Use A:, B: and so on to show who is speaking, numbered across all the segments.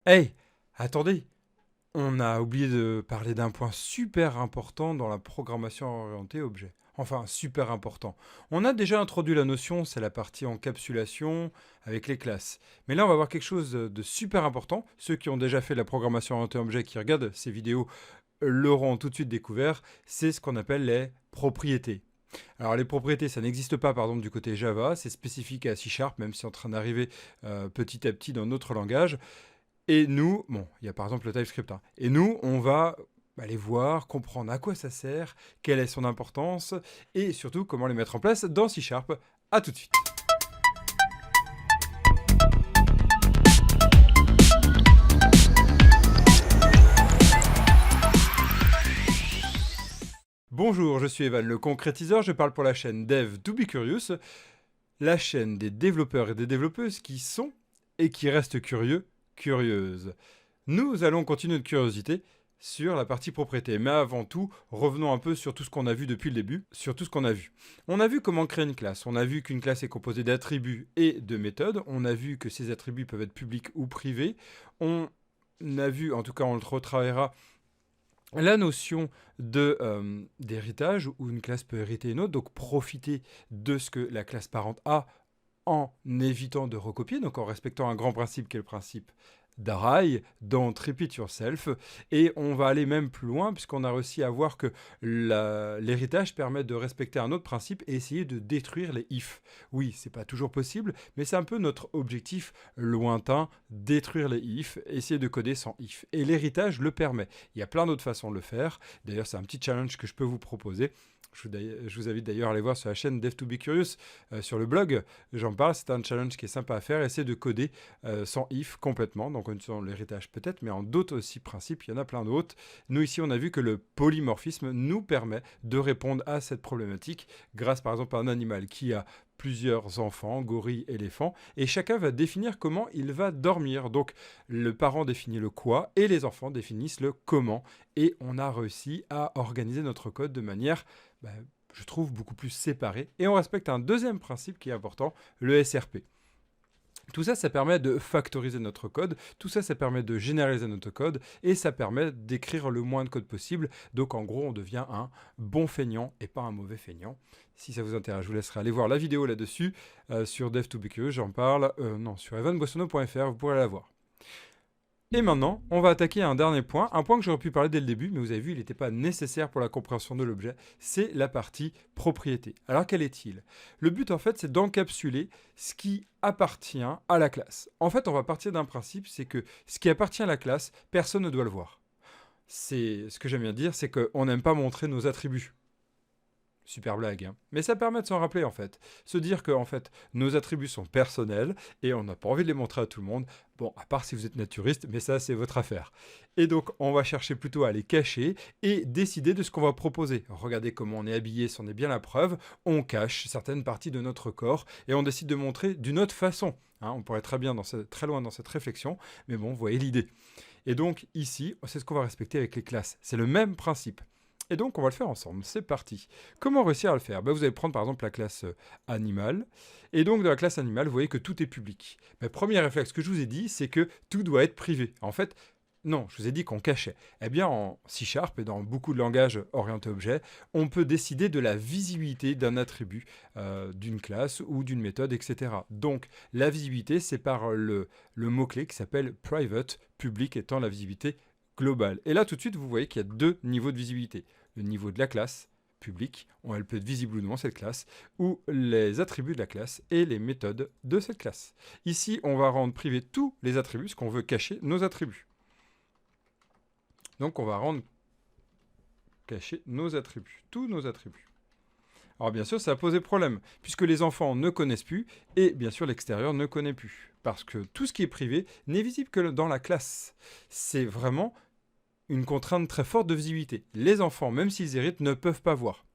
A: Hey, attendez, on a oublié de parler d'un point super important dans la programmation orientée objet. Enfin, super important. On a déjà introduit la notion, c'est la partie encapsulation avec les classes. Mais là, on va voir quelque chose de super important. Ceux qui ont déjà fait de la programmation orientée objet, qui regardent ces vidéos, l'auront tout de suite découvert. C'est ce qu'on appelle les propriétés. Alors les propriétés, ça n'existe pas par exemple du côté Java, c'est spécifique à C Sharp, même si c'est en train d'arriver petit à petit dans notre langage. Et nous, bon, il y a par exemple le TypeScript, hein. Et nous, on va aller voir, comprendre à quoi ça sert, quelle est son importance, et surtout comment les mettre en place dans C Sharp. A tout de suite. Bonjour, je suis Evan, le concrétiseur, je parle pour la chaîne Dev to be Curious, la chaîne des développeurs et des développeuses qui sont et qui restent curieux, curieuses. Nous allons continuer notre curiosité sur la partie propriété. Mais avant tout, revenons un peu sur tout ce qu'on a vu depuis le début, sur tout ce qu'on a vu. On a vu comment créer une classe. On a vu qu'une classe est composée d'attributs et de méthodes. On a vu que ces attributs peuvent être publics ou privés. On a vu, en tout cas on le retravaillera, la notion d'héritage, où une classe peut hériter une autre, donc profiter de ce que la classe parente a en évitant de recopier, donc en respectant un grand principe qui est le principe d'Arai, don't repeat yourself, et on va aller même plus loin puisqu'on a réussi à voir que l'héritage permet de respecter un autre principe et essayer de détruire les if. Oui, c'est pas toujours possible, mais c'est un peu notre objectif lointain, détruire les if, essayer de coder sans if. Et l'héritage le permet. Il y a plein d'autres façons de le faire. D'ailleurs, c'est un petit challenge que je peux vous proposer. Je vous invite d'ailleurs à aller voir sur la chaîne Dev to be Curious, sur le blog, j'en parle, c'est un challenge qui est sympa à faire, essayer de coder sans if complètement, donc en utilisant l'héritage peut-être, mais en d'autres aussi principes, il y en a plein d'autres. Nous ici, on a vu que le polymorphisme nous permet de répondre à cette problématique grâce par exemple à un animal qui a plusieurs enfants, gorilles, éléphants, et chacun va définir comment il va dormir. Donc le parent définit le quoi et les enfants définissent le comment, et on a réussi à organiser notre code de manière je trouve, beaucoup plus séparé. Et on respecte un deuxième principe qui est important, le SRP. Tout ça, ça permet de factoriser notre code, tout ça, ça permet de généraliser notre code, et ça permet d'écrire le moins de code possible. Donc en gros, on devient un bon feignant et pas un mauvais feignant. Si ça vous intéresse, je vous laisserai aller voir la vidéo là-dessus, sur dev2bq, j'en parle, non, sur evanboissonneau.fr, vous pourrez la voir. Et maintenant, on va attaquer un dernier point, un point que j'aurais pu parler dès le début, mais vous avez vu, il n'était pas nécessaire pour la compréhension de l'objet, c'est la partie propriété. Alors quel est-il? Le but en fait, c'est d'encapsuler ce qui appartient à la classe. En fait, on va partir d'un principe, c'est que ce qui appartient à la classe, personne ne doit le voir. C'est ce que j'aime bien dire, c'est qu'on n'aime pas montrer nos attributs. Super blague, hein. Mais ça permet de s'en rappeler en fait. Se dire que en fait, nos attributs sont personnels et on n'a pas envie de les montrer à tout le monde. Bon, à part si vous êtes naturiste, mais ça c'est votre affaire. Et donc on va chercher plutôt à les cacher et décider de ce qu'on va proposer. Regardez comment on est habillé, c'en est bien la preuve. On cache certaines parties de notre corps et on décide de montrer d'une autre façon. Hein, on pourrait très bien très loin dans cette réflexion, mais bon, vous voyez l'idée. Et donc ici, c'est ce qu'on va respecter avec les classes. C'est le même principe. Et donc, on va le faire ensemble. C'est parti. Comment réussir à le faire? Vous allez prendre par exemple la classe animal. Et donc, dans la classe animal, vous voyez que tout est public. Premier réflexe que je vous ai dit, c'est que tout doit être privé. En fait, non, je vous ai dit qu'on cachait. Eh bien, en C# et dans beaucoup de langages orientés objets, on peut décider de la visibilité d'un attribut, d'une classe ou d'une méthode, etc. Donc, la visibilité, c'est par le mot-clé qui s'appelle private, public étant la visibilité globale. Et là, tout de suite, vous voyez qu'il y a deux niveaux de visibilité. Le niveau de la classe publique, elle peut être visible ou non cette classe, ou les attributs de la classe et les méthodes de cette classe. Ici, on va rendre privé tous les attributs, parce qu'on veut cacher nos attributs. Donc on va rendre cacher nos attributs, tous nos attributs. Alors bien sûr, ça a posé problème, puisque les enfants ne connaissent plus, et bien sûr l'extérieur ne connaît plus. Parce que tout ce qui est privé n'est visible que dans la classe. C'est vraiment une contrainte très forte de visibilité. Les enfants, même s'ils héritent, ne peuvent pas voir.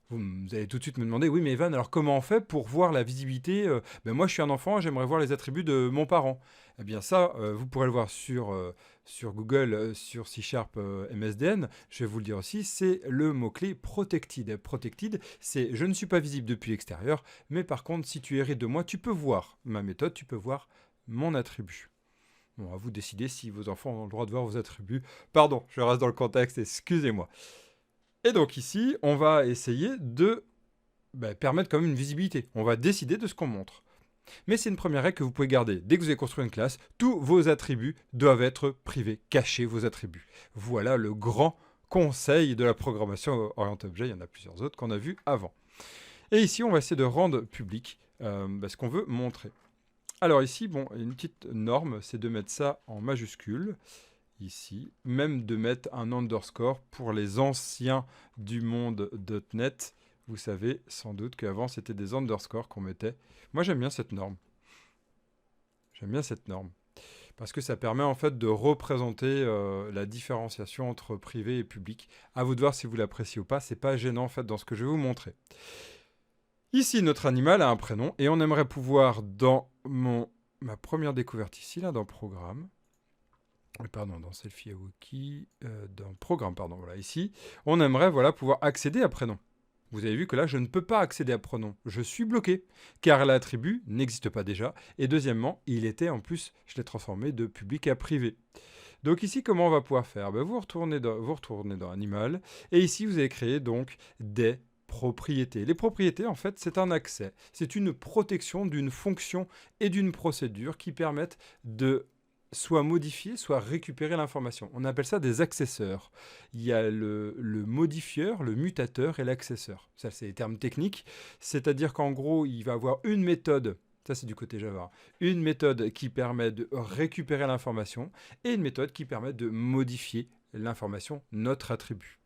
A: Vous allez tout de suite me demander, oui mais Evan, alors comment on fait pour voir la visibilité? Moi je suis un enfant, j'aimerais voir les attributs de mon parent. Eh bien ça, vous pourrez le voir sur Google, sur C# MSDN, je vais vous le dire aussi, c'est le mot-clé protected. Protected, c'est je ne suis pas visible depuis l'extérieur, mais par contre si tu hérites de moi, tu peux voir ma méthode, tu peux voir mon attribut. Bon, à vous décider si vos enfants ont le droit de voir vos attributs. Pardon, je reste dans le contexte, excusez-moi. Et donc ici, on va essayer de permettre quand même une visibilité. On va décider de ce qu'on montre. Mais c'est une première règle que vous pouvez garder. Dès que vous avez construit une classe, tous vos attributs doivent être privés. Cachez vos attributs. Voilà le grand conseil de la programmation orientée objet. Il y en a plusieurs autres qu'on a vus avant. Et ici, on va essayer de rendre public ce qu'on veut montrer. Alors ici, bon, une petite norme, c'est de mettre ça en majuscule. Ici, même de mettre un underscore pour les anciens du monde .NET. Vous savez sans doute qu'avant, c'était des underscores qu'on mettait. Moi, j'aime bien cette norme. J'aime bien cette norme. Parce que ça permet en fait de représenter la différenciation entre privé et public. À vous de voir si vous l'appréciez ou pas. C'est pas gênant en fait dans ce que je vais vous montrer. Ici, notre animal a un prénom et on aimerait pouvoir dans ma première découverte ici, là, dans Programme, pardon, dans Selfie à Wookie, dans Programme, pardon, voilà, ici, on aimerait, voilà, pouvoir accéder à prénom. Vous avez vu que là, je ne peux pas accéder à prénom. Je suis bloqué, car l'attribut n'existe pas déjà. Et deuxièmement, il était, en plus, je l'ai transformé de public à privé. Donc ici, comment on va pouvoir faire? Vous retournez dans Animal, et ici, vous avez créé donc des propriétés. Les propriétés, en fait, c'est un accès. C'est une protection d'une fonction et d'une procédure qui permettent de soit modifier, soit récupérer l'information. On appelle ça des accesseurs. Il y a le modifieur, le mutateur et l'accesseur. Ça, c'est les termes techniques. C'est-à-dire qu'en gros, il va avoir une méthode, ça c'est du côté Java, une méthode qui permet de récupérer l'information et une méthode qui permet de modifier l'information, notre attribut.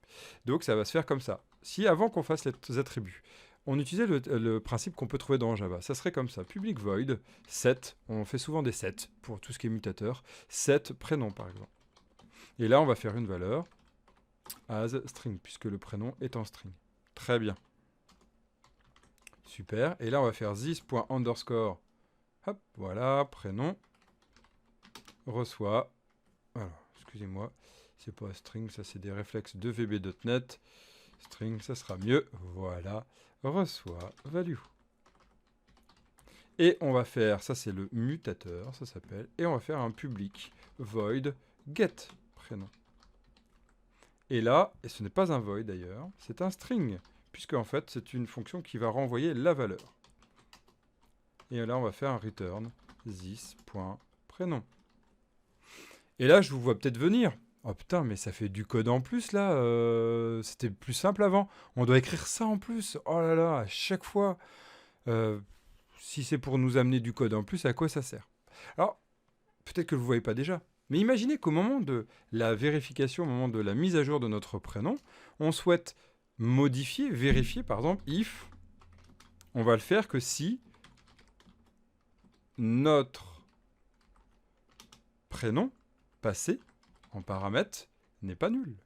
A: Donc ça va se faire comme ça. Si avant qu'on fasse les attributs, on utilisait le principe qu'on peut trouver dans Java. Ça serait comme ça. Public void, set. On fait souvent des sets pour tout ce qui est mutateur. Set prénom, par exemple. Et là, on va faire une valeur as string, puisque le prénom est en string. Très bien. Super. Et là, on va faire this.underscore. Hop, voilà, prénom. Reçoit. Alors, excusez-moi. C'est pas string, ça c'est des réflexes de VB.NET. String, ça sera mieux. Voilà. Reçoit value. Et on va faire, ça c'est le mutateur, ça s'appelle, et on va faire un public void get prénom. Et là, et ce n'est pas un void d'ailleurs, c'est un string, puisque en fait c'est une fonction qui va renvoyer la valeur. Et là on va faire un return this.prénom. Et là je vous vois peut-être venir. Oh putain, mais ça fait du code en plus là, c'était plus simple avant. On doit écrire ça en plus. Oh là là, à chaque fois. Si c'est pour nous amener du code en plus, à quoi ça sert? Alors, peut-être que vous ne voyez pas déjà. Mais imaginez qu'au moment de la vérification, au moment de la mise à jour de notre prénom, on souhaite modifier, vérifier par exemple, if, on va le faire que si notre prénom passé en paramètre n'est pas nul.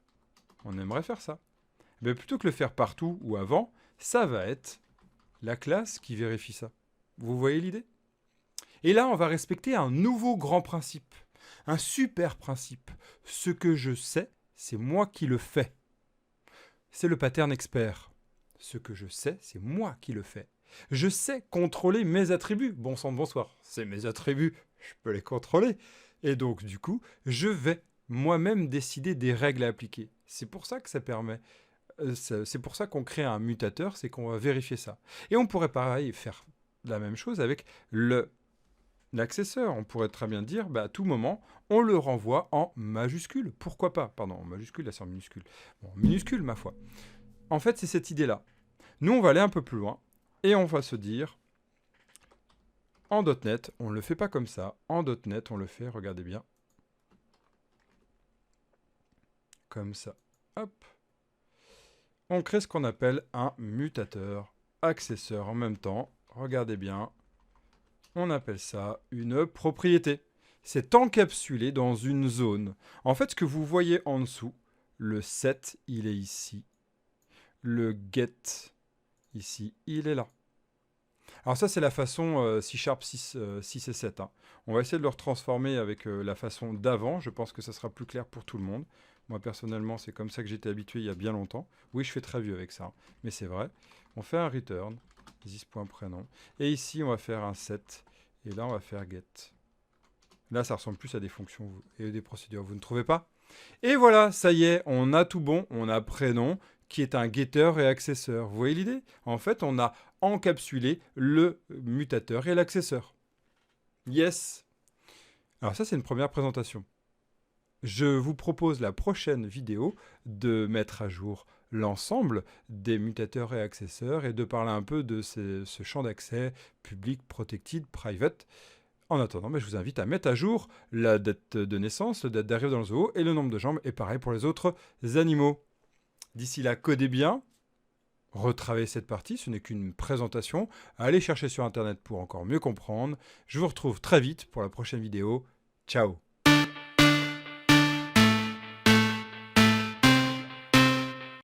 A: On aimerait faire ça. Mais plutôt que le faire partout ou avant, ça va être la classe qui vérifie ça. Vous voyez l'idée? Et là, on va respecter un nouveau grand principe. Un super principe. Ce que je sais, c'est moi qui le fais. C'est le pattern expert. Ce que je sais, c'est moi qui le fais. Je sais contrôler mes attributs. Bon sang de bonsoir. C'est mes attributs. Je peux les contrôler. Et donc, du coup, je vais moi-même décider des règles à appliquer. C'est pour ça que ça permet... c'est pour ça qu'on crée un mutateur, c'est qu'on va vérifier ça. Et on pourrait pareil faire la même chose avec l'accesseur. On pourrait très bien dire, à tout moment, on le renvoie en majuscule. Pourquoi pas? Pardon, en majuscule, là c'est en minuscule. Bon, minuscule, ma foi. En fait, c'est cette idée-là. Nous, on va aller un peu plus loin et on va se dire, en .NET, on ne le fait pas comme ça. En .NET, on le fait, regardez bien, comme ça. Hop. On crée ce qu'on appelle un mutateur accesseur en même temps. Regardez bien. On appelle ça une propriété. C'est encapsulé dans une zone. En fait, ce que vous voyez en dessous, le set, il est ici. Le get, ici, il est là. Alors ça, c'est la façon C# 6 et 7. Hein. On va essayer de le retransformer avec la façon d'avant. Je pense que ça sera plus clair pour tout le monde. Moi, personnellement, c'est comme ça que j'étais habitué il y a bien longtemps. Oui, je fais très vieux avec ça, hein, mais c'est vrai. On fait un return, this.prénom. Et ici, on va faire un set. Et là, on va faire get. Là, ça ressemble plus à des fonctions et des procédures. Vous ne trouvez pas? Et voilà, ça y est, on a tout bon. On a prénom qui est un getter et accesseur. Vous voyez l'idée? En fait, on a encapsulé le mutateur et l'accesseur. Yes! Alors ça, c'est une première présentation. Je vous propose la prochaine vidéo de mettre à jour l'ensemble des mutateurs et accesseurs et de parler un peu de ce champ d'accès public, protected, private. En attendant, je vous invite à mettre à jour la date de naissance, la date d'arrivée dans le zoo et le nombre de jambes, et pareil pour les autres animaux. D'ici là, codez bien, retravaillez cette partie, ce n'est qu'une présentation. Allez chercher sur Internet pour encore mieux comprendre. Je vous retrouve très vite pour la prochaine vidéo. Ciao!